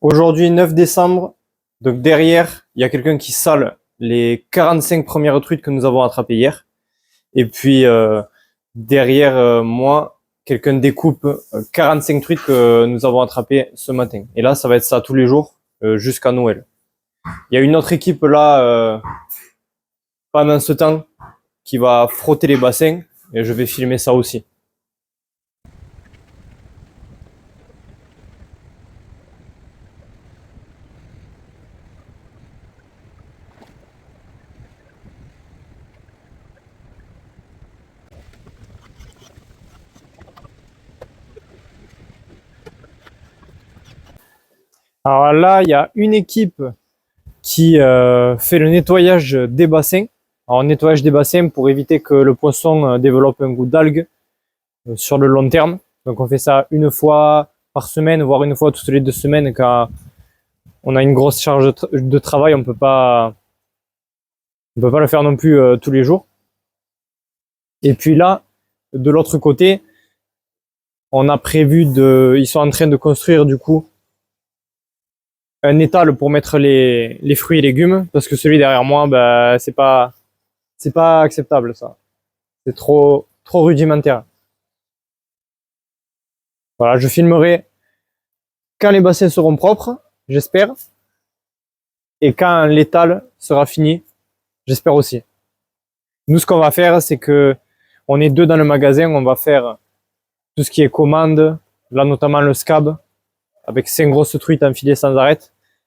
Aujourd'hui, 9 décembre, donc derrière, il y a quelqu'un qui sale les 45 premières truites que nous avons attrapées hier. Et puis derrière moi, quelqu'un découpe 45 truites que nous avons attrapées ce matin. Et là, ça va être ça tous les jours jusqu'à Noël. Il y a une autre équipe là, pendant ce temps, qui va frotter les bassins et je vais filmer ça aussi. Alors là, il y a une équipe qui fait le nettoyage des bassins. Alors, nettoyage des bassins pour éviter que le poisson développe un goût d'algue sur le long terme. Donc on fait ça une fois par semaine, voire une fois toutes les 2 semaines quand on a une grosse charge de travail. On peut pas le faire non plus tous les jours. Et puis là, de l'autre côté, on a prévu ils sont en train de construire du coup un étal pour mettre les fruits et légumes, parce que celui derrière moi, bah, c'est pas acceptable ça. C'est trop rudimentaire. Voilà, je filmerai quand les bassins seront propres, j'espère, et quand l'étal sera fini, j'espère aussi. Nous, ce qu'on va faire, c'est que on est 2 dans le magasin, on va faire tout ce qui est commande, là notamment le scab, avec 5 grosses truites enfilées sans arrêt.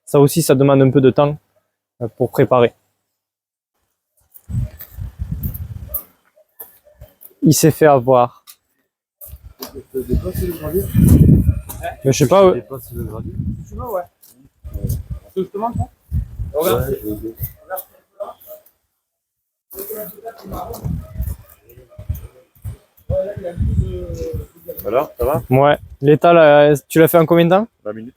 Ça aussi, ça demande un peu de temps pour préparer. Il s'est fait avoir. Mais je sais pas. Ouais. Tu veux, ouais. Je te demande, ça. Regarde. Alors, ça va? Ouais. L'étal, tu l'as fait en combien de temps? 20 minutes.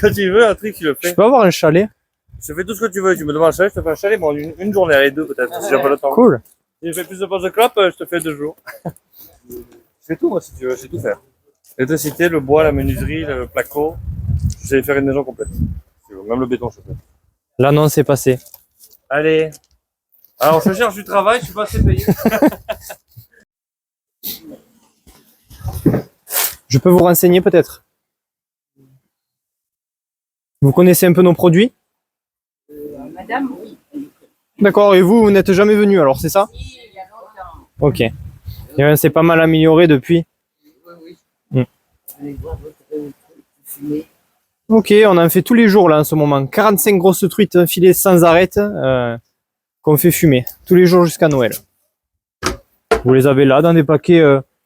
Quand tu veux, un truc, tu le fais. Je peux avoir un chalet? Je fais tout ce que tu veux. Tu me demandes un chalet, je te fais un chalet, mais en une journée, allez, 2 peut-être, si j'ai pas le temps. Cool. Si je fais plus de pauses de clope, je te fais 2 jours. Je fais tout, moi, si tu veux, je sais tout faire. L'électricité, le bois, la menuiserie, le placo. Je sais faire une maison complète. Si tu veux. Même le béton, je fais. L'annonce est passée. Allez. Alors, je cherche du travail, je suis pas assez payé. Je peux vous renseigner peut-être? Vous connaissez un peu nos produits? Madame, oui. D'accord, et vous n'êtes jamais venu alors, c'est ça? Oui, il y a longtemps. Ok. Et c'est pas mal amélioré depuis. Oui. Mm. Allez voir votre fumée. Ok, on en fait tous les jours là en ce moment. 45 grosses truites filées sans arrêt qu'on fait fumer. Tous les jours jusqu'à Noël. Vous les avez là dans des paquets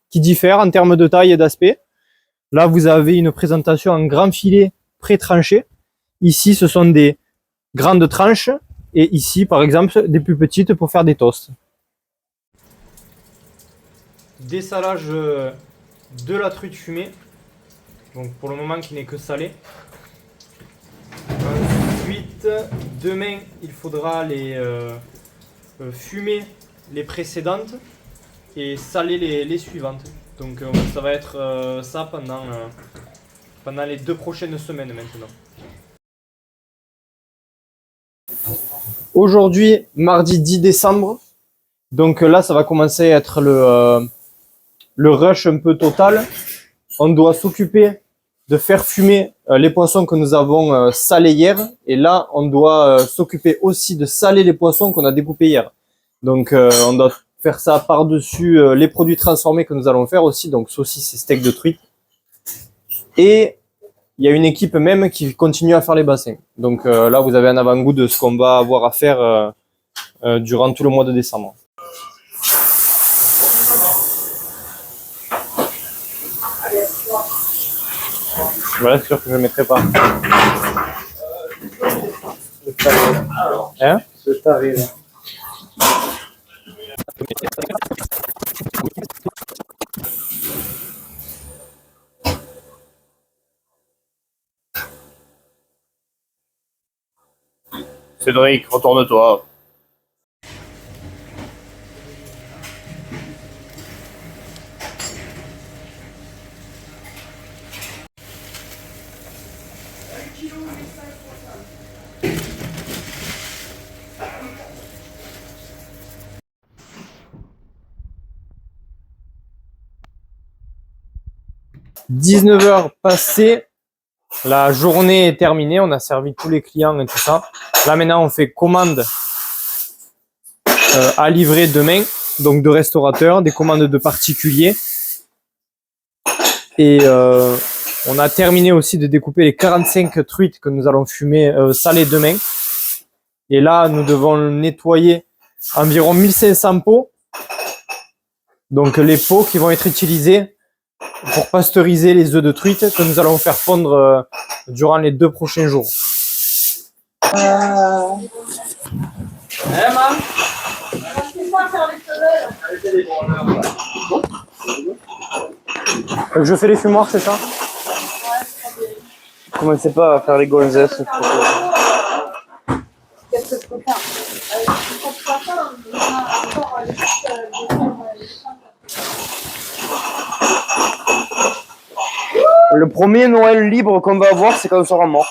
qui diffèrent en termes de taille et d'aspect. Là, vous avez une présentation en grand filet pré-tranché. Ici, ce sont des grandes tranches. Et ici, par exemple, des plus petites pour faire des toasts. Dessalage de la truite fumée. Donc pour le moment, qui n'est que salé. Ensuite, demain, il faudra les fumer les précédentes et saler les suivantes. Donc ça va être ça pendant les 2 prochaines semaines maintenant. Aujourd'hui, mardi 10 décembre. Donc là, ça va commencer à être le rush un peu total. On doit s'occuper de faire fumer les poissons que nous avons salés hier. Et là, on doit s'occuper aussi de saler les poissons qu'on a découpés hier. Donc on doit faire ça par-dessus les produits transformés que nous allons faire aussi. Donc saucisses et steaks de truite. Et il y a une équipe même qui continue à faire les bassins. Donc là, vous avez un avant-goût de ce qu'on va avoir à faire durant tout le mois de décembre. Voilà, c'est sûr que je ne le mettrai pas. Hein? Ce taré là. Cédric, retourne-toi. 19h passées, la journée est terminée, on a servi tous les clients et tout ça. Là maintenant on fait commande à livrer demain, donc de restaurateurs, des commandes de particuliers. Et on a terminé aussi de découper les 45 truites que nous allons fumer salées demain. Et là nous devons nettoyer environ 1500 pots. Donc les pots qui vont être utilisés pour pasteuriser les œufs de truite que nous allons faire fondre durant les 2 prochains jours. Je fais les fumoirs, c'est ça? Commencez pas à faire les gonzesses. Le premier Noël libre qu'on va avoir, c'est quand on sera mort.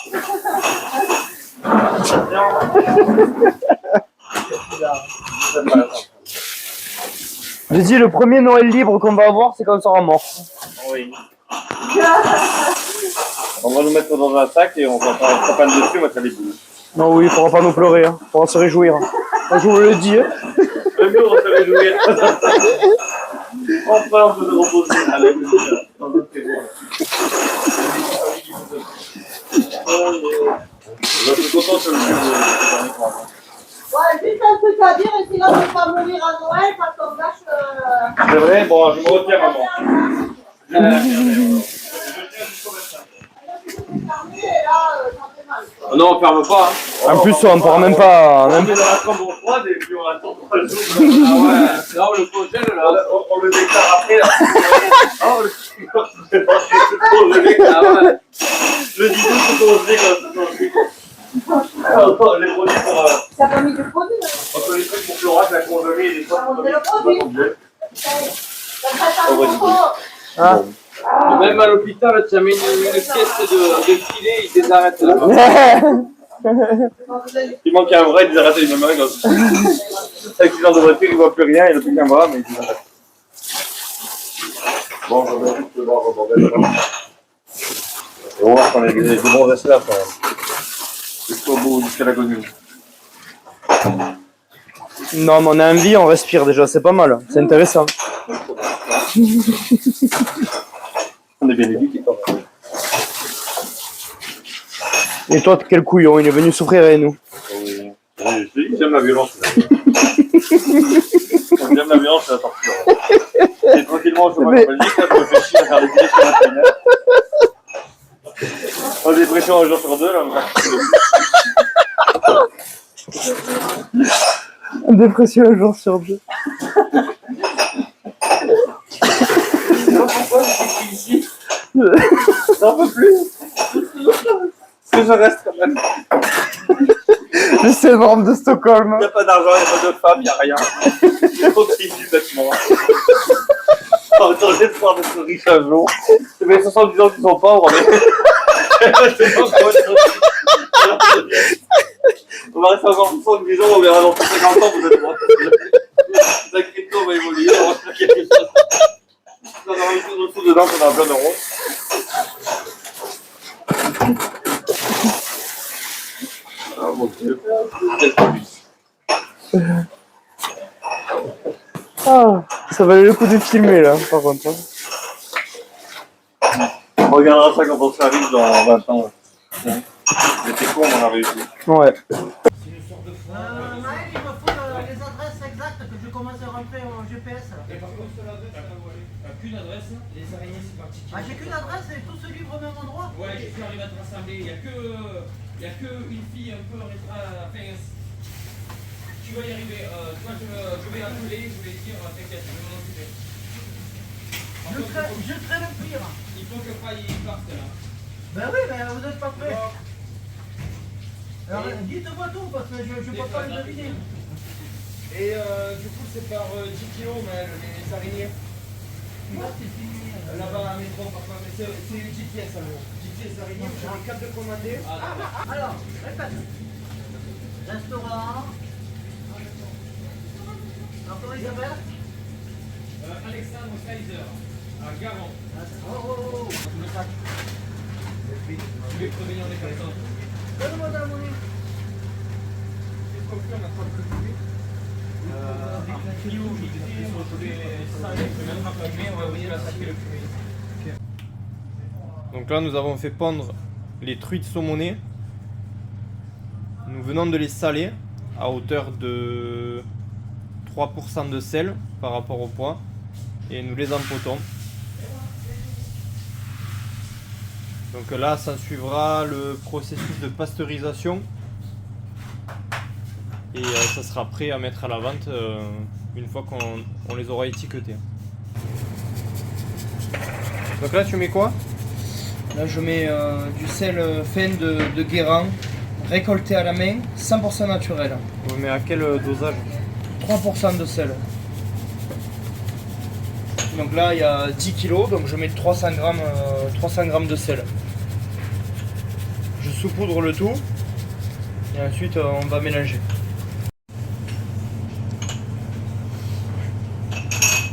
J'ai dit, le premier Noël libre qu'on va avoir, c'est quand on sera mort. Oui. On va nous mettre dans un sac et on va faire un panne dessus, on va faire les boules. Non, oui, il faudra pas nous pleurer, hein. Il faudra se réjouir. Je vous le dis. Hein. Le mieux, on va se réjouir. Enfin, on peut se reposer avec le dans notre trésor. Je suis content sur le jeu de Ouais, juste un truc à dire, et sinon on ne peut pas mourir à Noël parce qu'on gâche. C'est vrai, bon, je me retiens, maman. Non, on ferme pas. Hein. En plus, on ne part même pas. On met dans la chambre froide et puis on attend 3 jours. Ah ouais, non, le prochain, là, on le déclare après. Là. Oh, le déclare, ouais. Le 10 août, c'est qu'on se déclare. Les produits pour. T'as pas mis de produit, là? Entre les trucs pour Florac, la congelée et les choses. On met le produit. Ça serait pas bon. Ah. Même à l'hôpital, tu as mis une pièce de filet, ils désarrêtent là. Il manque un bras, ils arrêtent une main. Accident de voiture, il ne voit plus rien, il n'a plus qu'un bras, mais ils arrêtent. Bon, je vais juste le voir au bordel. Et on va voir qu'on est des bons restes là quand même. Jusqu'au bout, jusqu'à l'agonie. Non, mais on a envie, on respire déjà, c'est pas mal. C'est intéressant. On est bien éduqués quand même. Et toi, quel couillon, il est venu souffrir avec nous. Oui, oui, j'aime la violence. J'aime la violence, c'est la torture. Et tranquillement, je chômage en Belgique, là, je me fais chier à faire les billets sur Internet. En dépression un jour sur 2, là. Dépression un jour sur 2. Pourquoi je suis ici? J'en peux plus. Parce que je reste quand même. Le syndrome de Stockholm. Il n'y a pas d'argent, il n'y a pas de femme, il n'y a rien. Il faut que c'est du bêtement. En même temps, j'ai espoir d'être riche un jour. Ça fait 70 ans qu'ils sont pauvres, mais. On va rester encore 70 ans, on verra dans 50 ans, vous êtes morts. La crypto va évoluer, on va faire quelque chose. On aura une chose dessous dedans, on a plein d'euros. Ah mon dieu. Ah, ça valait le coup de filmer là, par contre. Hein. On regardera ça quand on sera riche dans 20 ans. C'était con, on a réussi. Ouais. Maël, il me faut les adresses exactes que je commence à rentrer au GPS. Et par contre, sur l'adresse, t'as qu'une adresse, les araignées c'est particulier. Ah, j'ai qu'une adresse et tout se livre au même endroit. Ouais, je suis arrivé à te rassembler. Il n'y a que une fille un peu rétra. Enfin, tu vas y arriver. Toi, je vais l'appeler, je vais dire, t'inquiète, je vais m'en occuper. Je ferai le pire. Il faut que Faye parte là. Ben oui, mais vous n'êtes pas prêts. Alors, dites-moi tout parce que je ne peux pas le deviner. Et du coup, c'est par 10 kilos, mais les araignées. Là, c'est fini. Là-bas à la maison, papa, mais c'est 10 pièces alors. 10 des araignées, j'ai les 4 de commander. Alors, répète. Restaurant. Alors, comment il s'appelle? Alexandre Kaiser, à Garon. Oh. Je vais prévenir les personnes. Donne-moi de la monnaie. Qu'est-ce qu'on fait? On a pas de couper. Clio, je vais saler, je vais mettre un fumée, on va venir attaquer le fumée. Donc là, nous avons fait pondre les truites saumonées. Nous venons de les saler à hauteur de 3% de sel par rapport au poids. Et nous les empotons. Donc là, ça suivra le processus de pasteurisation. Et ça sera prêt à mettre à la vente une fois qu'on les aura étiquetés. Donc là, tu mets quoi? Là, je mets du sel fin de Guérand, récolté à la main, 100% naturel. On met à quel dosage? 3% de sel. Donc là, il y a 10 kg, donc je mets 300 grammes de sel. Je saupoudre le tout et ensuite on va mélanger.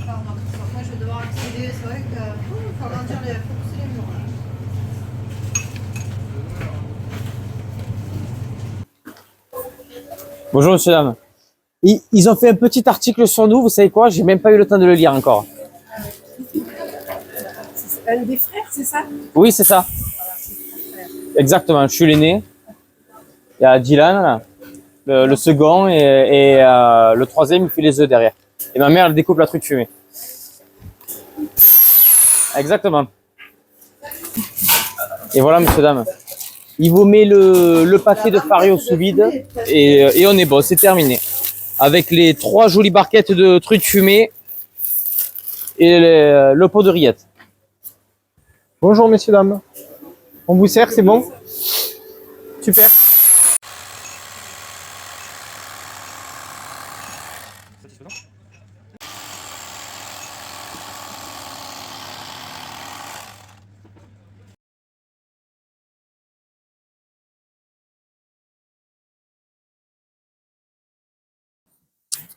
Moi, je vais devoir accéder. C'est vrai que faut agrandir les, faut pousser les murs. Bonjour monsieur, dame. Ils ont fait un petit article sur nous, vous savez quoi? J'ai même pas eu le temps de le lire encore. C'est un des frères, c'est ça? Oui, c'est ça. Exactement, je suis l'aîné. Il y a Dylan, là, le second, et le troisième, il fait les œufs derrière. Et ma mère, elle découpe la truite fumée. Exactement. Et voilà, monsieur, dame. Il vous met le paquet de Fario sous vide et on est bon, c'est terminé. Avec les 3 jolies barquettes de truite fumée et le pot de rillettes. Bonjour messieurs, dames. On vous sert, c'est bon? Super.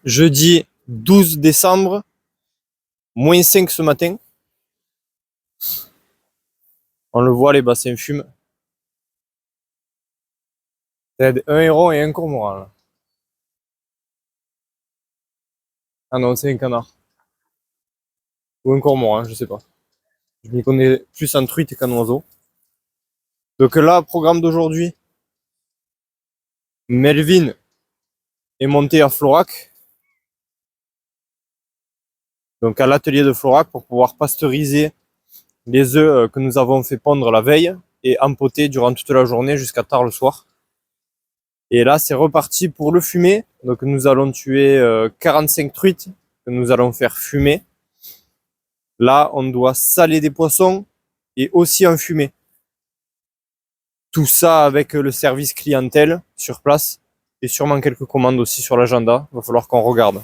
Jeudi 12 décembre, moins 5 ce matin. On le voit, les bassins fument. C'est un héron et un cormoran. Là. Ah non, c'est un canard. Ou un cormoran, je sais pas. Je m'y connais plus en truite qu'en oiseau. Donc là, programme d'aujourd'hui. Melvin est monté à Florac. Donc à l'atelier de Florac pour pouvoir pasteuriser les œufs que nous avons fait pondre la veille et empoter durant toute la journée jusqu'à tard le soir. Et là, c'est reparti pour le fumet. Donc nous allons tuer 45 truites que nous allons faire fumer. Là, on doit saler des poissons et aussi enfumer. Tout ça avec le service clientèle sur place et sûrement quelques commandes aussi sur l'agenda. Il va falloir qu'on regarde.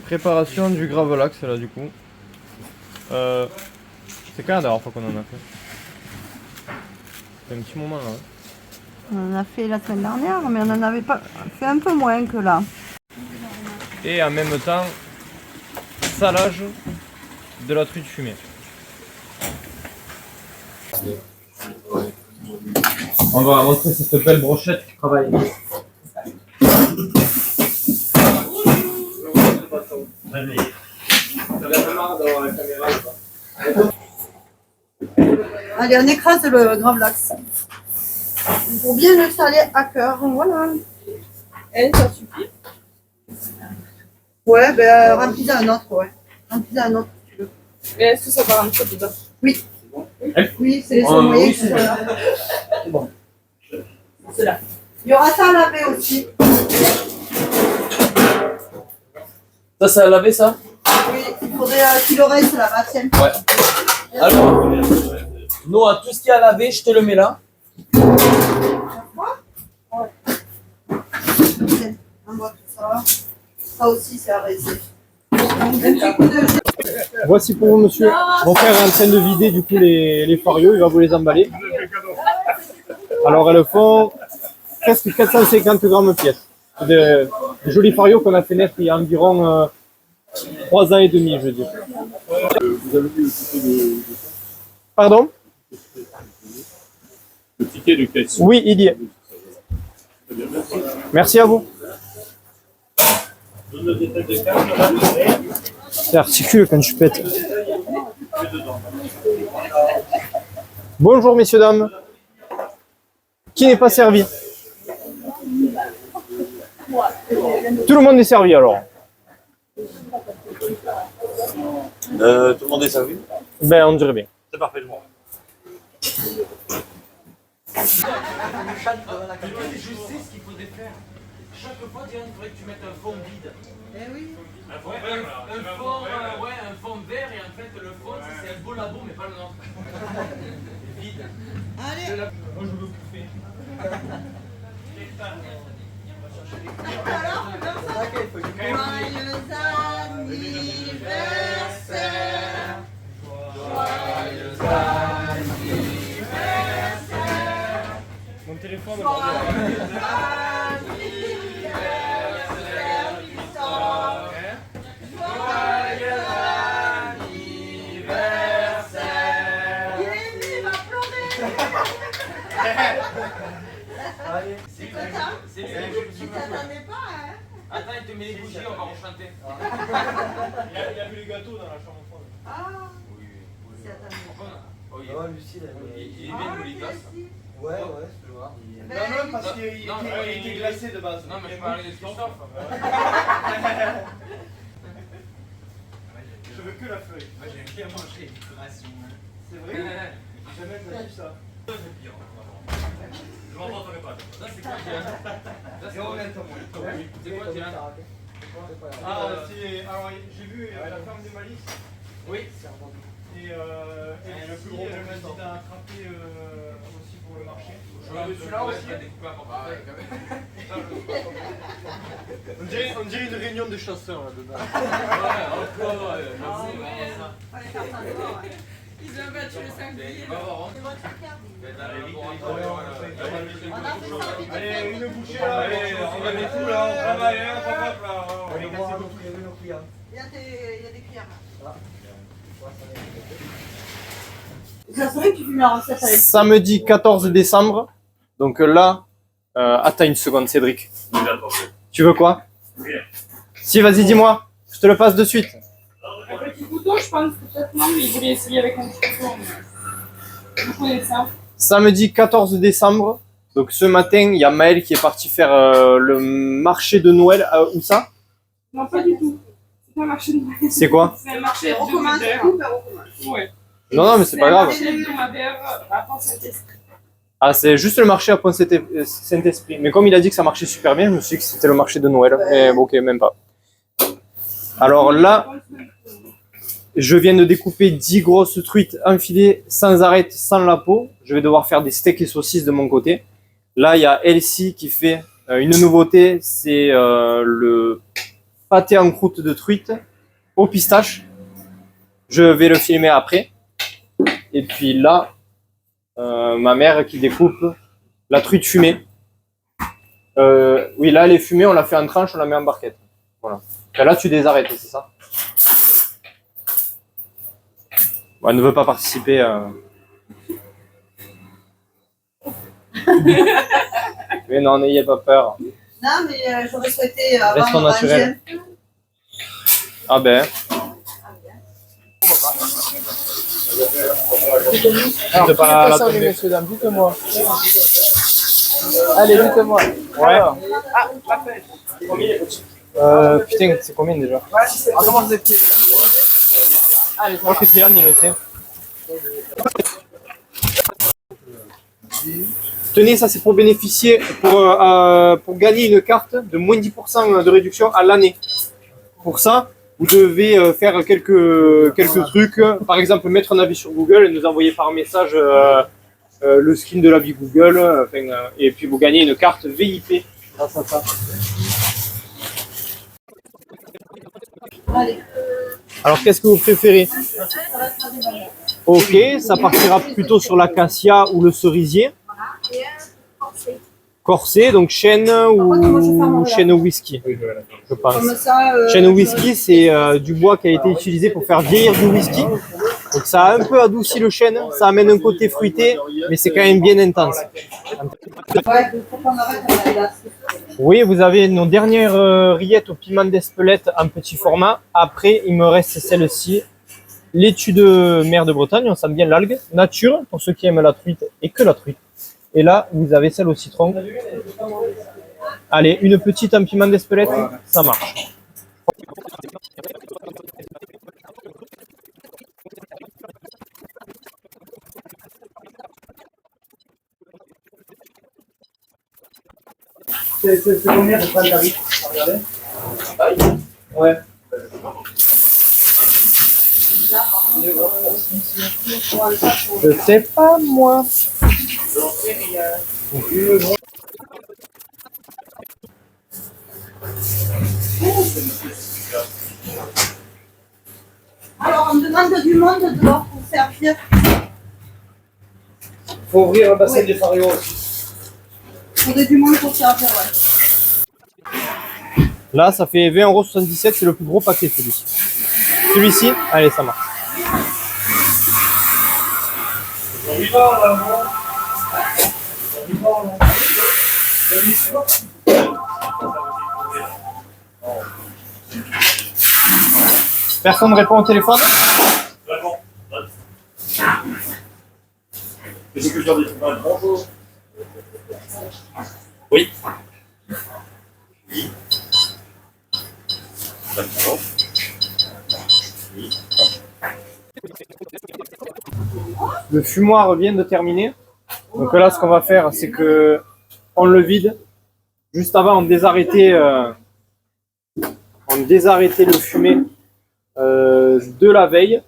Préparation du gravelax là du coup. C'est quand la dernière fois qu'on en a fait? C'est un petit moment là. On en a fait la semaine dernière, mais on en avait pas fait un peu moins que là. Et en même temps, salage de la truite fumée. On va montrer cette belle brochette qui travaille. Allez, on écrase le gravlax. Pour bien le saler à cœur, voilà. Et ça suffit? Ouais, ben remplis un autre, ouais. Remplis un autre si tu veux. Mais est-ce que ça va rentrer dedans? Oui. Oui, c'est les saumoyers qui sont là. C'est bon. C'est là. Il y aura ça à laver aussi. Ça, c'est à laver, ça? Oui, il faudrait qu'il reste là-bas, tiens. Ouais. Alors, Noah, tout ce qu'il y a à laver, je te le mets là. Tiens, on voit tout ça. Ça aussi, c'est à raiser. Voici pour vous, monsieur. Mon frère est en train de vider du coup les farios, il va vous les emballer. Alors elles font presque 450 grammes pièce. De jolis farios qu'on a fait naître il y a environ 3 ans et demi, je dis. Vous avez vu le ticket de... Pardon? Le ticket de caisse. Oui, il y est. Merci à vous. C'est articule quand je pète. Bonjour messieurs, dames. Qui n'est pas servi? Tout le monde est servi alors. Tout le monde est servi? Ben, on dirait bien. C'est parfait, je m'en vais. Je sais ce qu'il faudrait faire. Chaque fois, Diane, il faudrait que tu mettes un fond vide. Eh oui. Un fond vert et en fait le fond c'est un beau labo mais pas le nôtre. Vide. Allez. Moi je veux bouffer. Alors, joyeux anniversaire. Joyeux anniversaire. Mon téléphone. C'est lui. Tu t'attendais pas, hein? Attends, il te met les bougies, on va rechanter. Il a vu les gâteaux dans la chambre froide. Ah, c'est attendez. Oh, il Ouais, Lucille, elle est bien Moligas. Ouais, ouais, je peux voir. Ben, Non, non, parce qu'il Non, était glacé de base. Non, mais je parlais de Christophe. Je veux que la feuille. Moi j'ai bien mangé les décorations. C'est vrai? Jamais t'as vu ça. Je m'en rentrerai pas. Ça c'est quoi, Diane? Et honnêtement, C'est quoi, Diane? Ah, c'est. Alors, j'ai vu la femme des malices. Oui. Et elle m'a dit d'attraper aussi pour le marché. Celui-là aussi. On dirait une réunion de chasseurs là-dedans. fallait faire ça dehors, ouais. Ils ont battu le 5 billets. Allez, une bouchée là. Allez, on va mettre tout là, on travaille, hein, hop là. Il y a des cuillères là. Ça serait que tu fumes la recette avec. Samedi 14 décembre. Donc là, attends une seconde, Cédric. Tu veux quoi? Rien. Si, vas-y, dis-moi. Je te le passe de suite. Un petit couteau, je pense, peut-être non, mais il voulait essayer avec un petit couteau. Vous connaissez ça? Samedi 14 décembre. Donc ce matin, il y a Maël qui est parti faire le marché de Noël. Où ça? Non, pas du tout. C'est pas un marché de Noël. C'est quoi? C'est un marché On recommence, hebdomadaire. coupe et on recommence. Ouais. Non, mais c'est pas un grave. marché hebdomadaire à Pont-Saint-Esprit. Ah, c'est juste le marché à Pont-Saint-Esprit. Mais comme il a dit que ça marchait super bien, je me suis dit que c'était le marché de Noël. Mais bon, ok, même pas. Alors là, je viens de découper 10 grosses truites enfilées sans arrêt, sans la peau. Je vais devoir faire des steaks et saucisses de mon côté. Là, il y a Elsie qui fait une nouveauté. C'est le pâté en croûte de truite au pistache. Je vais le filmer après. Et puis là, ma mère qui découpe la truite fumée. Oui, là, elle est fumée, on la fait en tranche, on la met en barquette. Voilà. Et là, tu désarrêtes, c'est ça? Bon, elle ne veut pas participer. Mais non, n'ayez pas peur. Non, mais j'aurais souhaité avoir Restons un naturels. gel. Ah ben. Alors, C'est pas la tombée. messieurs, dames, dites-moi. Allez, dites-moi. Ouais. Putain, c'est combien déjà? On commence des pieds. Allez, moi que Dylan, il le sait. Tenez, ça c'est pour bénéficier, pour gagner une carte de moins 10% de réduction à l'année. Pour ça, vous devez faire quelques trucs. Par exemple, mettre un avis sur Google et nous envoyer par message le skin de l'avis Google. Et puis vous gagnez une carte VIP grâce à ça. Allez. Alors, qu'est-ce que vous préférez? Ok, ça partira plutôt sur l'acacia ou le cerisier. Corsé, donc chêne ou chêne au whisky, je pense. Comme ça, Chêne au whisky, c'est du bois qui a été utilisé pour faire vieillir du whisky. Donc ça a un peu adouci le chêne, ça amène un côté fruité, mais c'est quand même bien intense. ouais, il faut qu'on arrête avec la- Oui, vous avez nos dernières rillettes au piment d'Espelette en petit format. Après, il me reste celle-ci. Laitue de mer de Bretagne, on sent bien l'algue. Nature, pour ceux qui aiment la truite et que la truite. Et là, vous avez celle au citron. Allez, une petite en piment d'Espelette, ça marche. C'est combien de prendre tarif? Regardez. Ouais. Je sais pas, moi. Alors, on demande du monde dehors pour servir. Faut ouvrir un bassin de fario aussi. Il faudrait du monde pour servir, ouais. Là, ça fait 20,77 €, c'est le plus gros paquet, celui-ci. Celui-ci, allez, ça marche. Personne ne répond au téléphone? Qu'est-ce que je leur dis? Bonjour. Oui. Oui. D'accord. Oui. Le fumoir vient de terminer. Donc là, ce qu'on va faire, c'est que on le vide. Juste avant, on désarrêtait le fumet de la veille.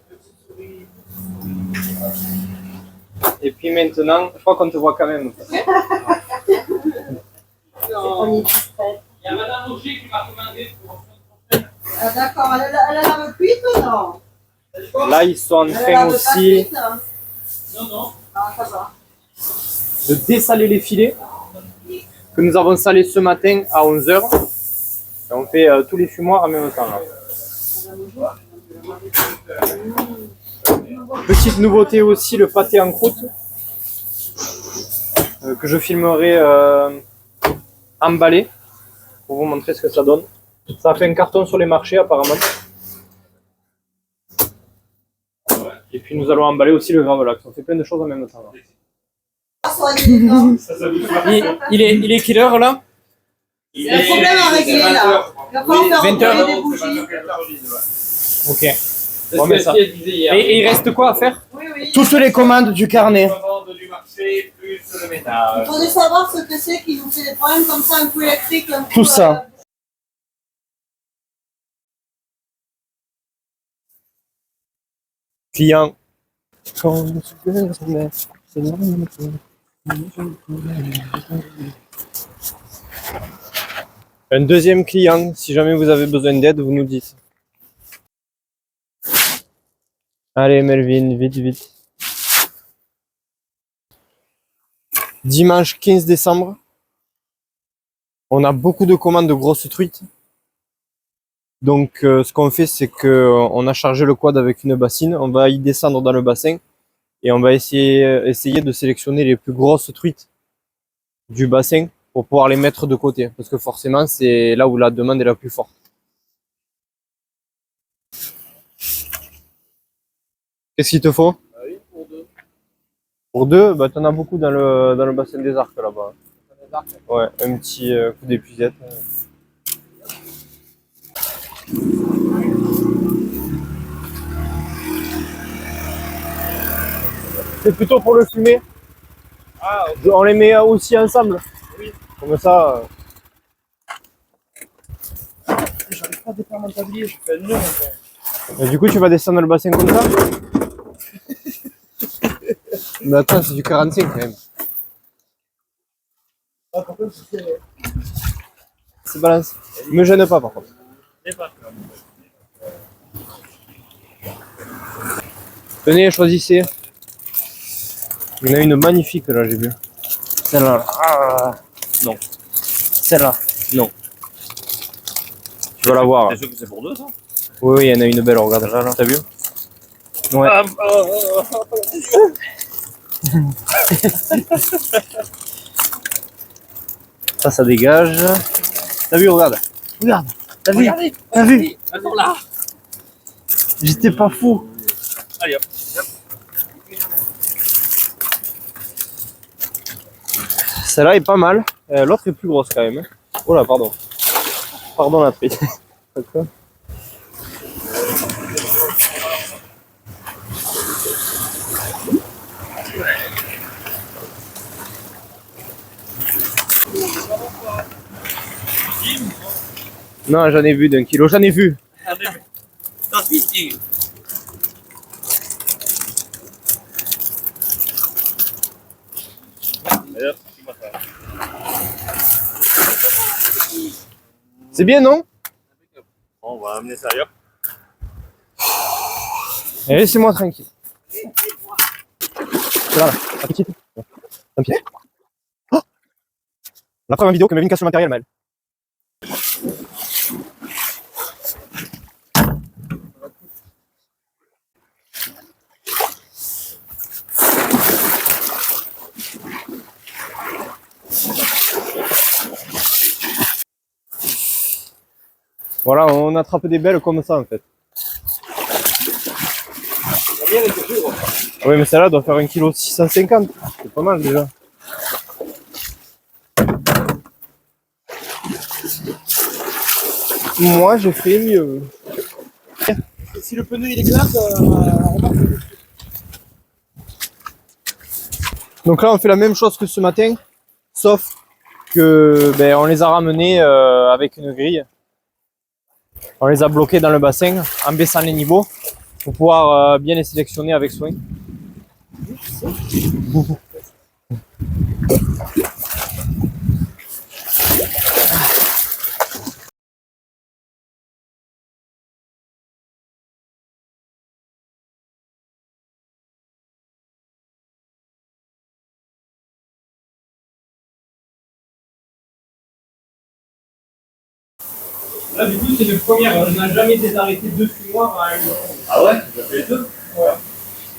Et puis maintenant, je crois qu'on te voit quand même. On y est discret. Il y a Madame Auger qui m'a commandé pour. Ah, d'accord, elle a la cuite ou non? Là, ils sont en Elle a train la aussi Non, non. Ah, ça va. de dessaler les filets que nous avons salés ce matin à 11 h. Et on fait tous les fumoirs en même temps. Là. Petite nouveauté aussi, le pâté en croûte que je filmerai emballé pour vous montrer ce que ça donne. Ça a fait un carton sur les marchés apparemment. Et puis nous allons emballer aussi le gravlax. On fait plein de choses en même temps. Là. Il est quelle heure là? Il y a un problème à régler là. Il va falloir faire 20 heures. envoyer des bougies. Ok. C'est Bon, ce mais que ça. elle disait hier. Et il reste quoi à faire? Oui, oui. Toutes les commandes du carnet. Commande du marché plus le ménage. Il faudrait savoir ce que c'est qui nous fait des problèmes comme ça, un coup électrique, un coup. Tout ça. Client. Un deuxième client, si jamais vous avez besoin d'aide, vous nous dites. Allez Melvin, vite, vite. Dimanche 15 décembre, on a beaucoup de commandes de grosses truites. Donc ce qu'on fait, c'est qu'on a chargé le quad avec une bassine, on va y descendre dans le bassin et on va essayer de sélectionner les plus grosses truites du bassin pour pouvoir les mettre de côté. Parce que forcément, c'est là où la demande est la plus forte. Qu'est-ce qu'il te faut? Pour deux, bah, t'en as beaucoup dans le bassin des Arcs là-bas. Ouais, un petit coup d'épuisette. C'est plutôt pour le fumer. Ah, On les met aussi ensemble. Oui. Comme ça. J'arrive pas à défaire mon tablier, je fais un nœud. Et du coup, tu vas descendre le bassin comme ça? Mais attends, c'est du 45 quand même. Ah, par contre, c'est. C'est balance. Me gêne pas par contre. c'est pas. Tenez, choisissez. Il y en a une magnifique là, j'ai vu. Celle-là. Ah, non. Celle-là. Non. Tu vas la voir. T'es sûr que c'est pour deux, ça? Oui, oui, il y en a une belle, regarde là, t'as vu? Ouais. Ça dégage. T'as vu, regarde. Regarde. T'as vu? T'as vu? Attends là. J'étais pas fou. Allez hop. Celle-là est pas mal. L'autre est plus grosse quand même. Oh là, pardon. Pardon la prise. Non, j'en ai vu d'1 kilo. J'en ai vu. T'as pitié. C'est bien, non? On va amener ça ailleurs. Et laissez-moi tranquille. C'est là, la petite. Un pied. Oh, la première vidéo que Melvin casse le matériel, Mel. Voilà, on attrape des belles comme ça en fait. Oui, mais celle-là doit faire 1,650 kg. C'est pas mal déjà. Moi, j'ai fait mieux. Si le pneu il éclate, Donc là, on fait la même chose que ce matin, sauf que on les a ramenés avec une grille. On les a bloqués dans le bassin en baissant les niveaux pour pouvoir bien les sélectionner avec soin. Là, du coup, c'est le premier. On n'a jamais été arrêté 2 fumoirs à une. Ah ouais? Vous avez fait les deux? Ouais.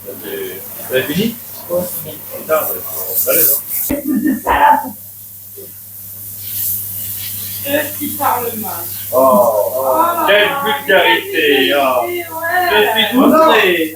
Vous avez fini? Ouais, c'est bon. Putain, on va aller, Qui parle mal. Oh, quelle vulgarité! Oh. Je suis tout prêt!